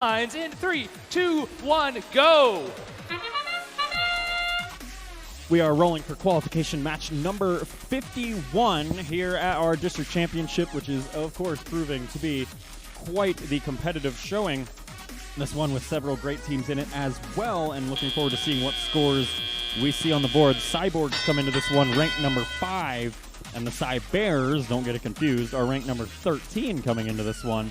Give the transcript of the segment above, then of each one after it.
Lines in 3, 2, 1, go! We are rolling for qualification match number 51 here at our district championship, which is, of course, proving to be quite the competitive showing. This one with several great teams in it as well, and looking forward to seeing what scores we see on the board. Cyborgs come into this one ranked number 5, and the Cybears, don't get it confused, are ranked number 13 coming into this one.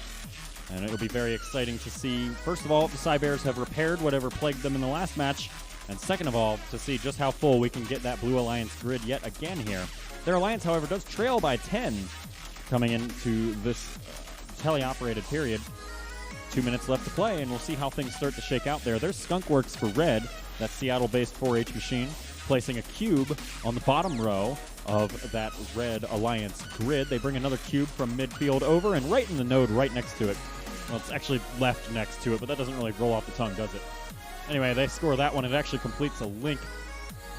And it'll be very exciting to see, first of all, if the Cybears have repaired whatever plagued them in the last match, and second of all, to see just how full we can get that Blue Alliance grid yet again here. Their Alliance, however, does trail by 10 coming into this teleoperated period. 2 minutes left to play, and we'll see how things start to shake out there. There's Skunkworks for red, that Seattle-based 4-H machine, placing a cube on the bottom row of that red Alliance grid. They bring another cube from midfield over and right in the node right next to it. Well, it's actually left next to it, but that doesn't really roll off the tongue, does it? Anyway, they score that one. It actually completes a link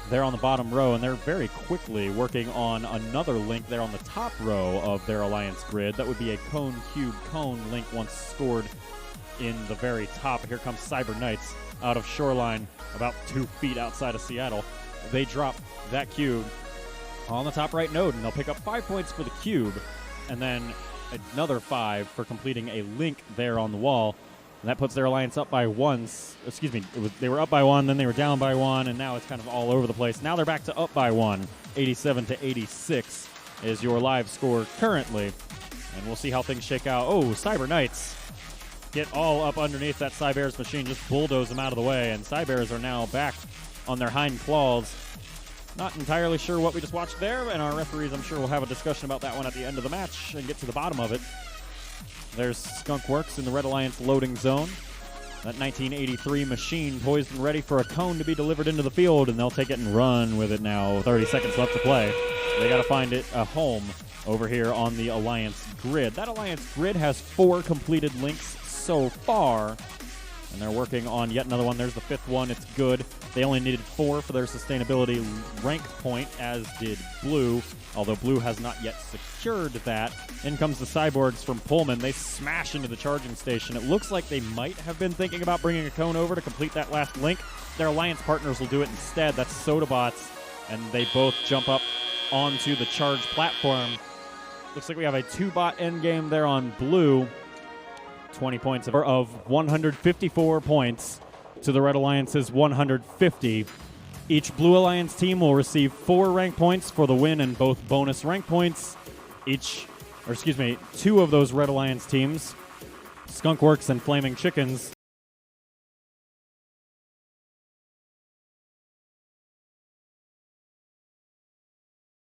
there on the bottom row, and they're very quickly working on another link there on the top row of their Alliance grid. That would be a cone, cube, cone link once scored in the very top. Here comes Cyber Knights out of Shoreline, about 2 feet outside of Seattle. They drop that cube on the top right node, and they'll pick up 5 points for the cube, and then another 5 for completing a link there on the wall. And that puts their Alliance up by 1. Excuse me, they were up by 1, then they were down by 1, and now it's kind of all over the place. Now they're back to up by 1. 87-86 is your live score currently. And we'll see how things shake out. Oh, Cyber Knights get all up underneath that Cybears machine, just bulldoze them out of the way, and Cybears are now back on their hind claws. Not entirely sure what we just watched there, and our referees, I'm sure, will have a discussion about that one at the end of the match and get to the bottom of it. There's Skunkworks in the Red Alliance loading zone. That 1983 machine poised and ready for a cone to be delivered into the field, and they'll take it and run with it now. 30 seconds left to play. They got to find it a home over here on the Alliance grid. That Alliance grid has 4 completed links so far, and they're working on yet another one. There's the 5th one. It's good. They only needed 4 for their sustainability rank point, as did Blue, although Blue has not yet secured that. In comes the Cyborgs from Pullman. They smash into the charging station. It looks like they might have been thinking about bringing a cone over to complete that last link. Their Alliance partners will do it instead. That's Sodabots, and they both jump up onto the charge platform. Looks like we have a 2-bot endgame there on Blue. 20 points of 154 points to the Red Alliance's 150. Each Blue Alliance team will receive 4 rank points for the win and both bonus rank points. 2 of those Red Alliance teams, Skunkworks and Flaming Chickens,